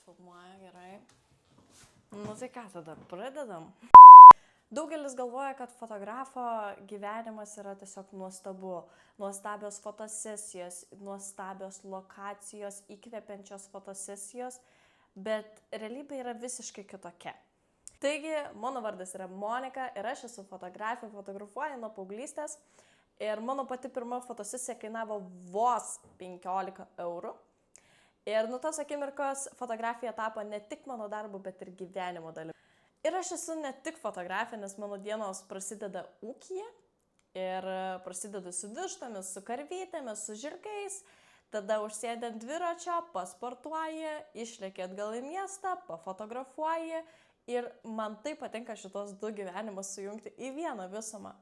Filmuoja gerai. Nu tai ką tada, pradedam. Daugelis galvoja, kad fotografo gyvenimas yra tiesiog nuostabu. Nuostabios fotosesijos, nuostabios lokacijos, įkvepiančios fotosesijos, bet realybė yra visiškai kitokia. Taigi, mano vardas yra Monika ir aš esu fotografė, fotografuoju nuo paauglystės ir mano pati pirma fotosesija kainavo vos 15 eurų. Ir nuo tos akimirkos fotografija tapo ne tik mano darbu, bet ir gyvenimo dalimi. Ir aš esu ne tik fotografė, nes mano dienos prasideda ūkyje ir prasideda su vištomis, su karvytėmis, su žirgais. Tada užsėdi ant dviračio, pasportuoji, išleki atgal į miestą, pafotografuoji. Ir man tai patinka šitos du gyvenimus sujungti į vieną visumą.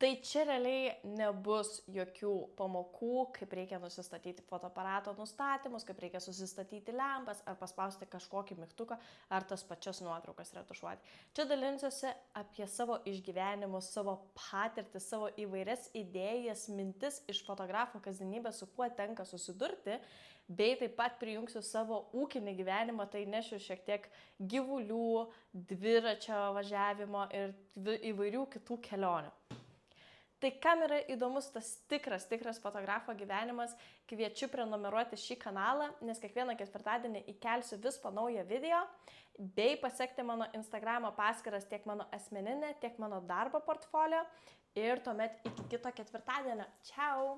Tai čia realiai nebus jokių pamokų, kaip reikia nusistatyti fotoaparato nustatymus, kaip reikia susistatyti lempas, ar paspausti kažkokį mygtuką, ar tas pačias nuotraukas retušuoti. Čia dalinsiuosi apie savo išgyvenimus, savo patirtį, savo įvairias idėjas, mintis iš fotografo kasdienybės, su kuo tenka susidurti, bei taip pat prijungsiu savo ūkinį gyvenimą, tai nešiu šiek tiek gyvulių, dviračio važiavimo ir įvairių kitų kelionių. Tai kam yra įdomus tas tikras fotografo gyvenimas, kviečiu prenumeruoti šį kanalą, nes kiekvieną ketvirtadienį įkelsiu vis po naują video, bei pasekti mano Instagramo paskyras tiek mano asmeninę, tiek mano darbo portfolio. Ir tuomet iki kito ketvirtadienio. Čiau!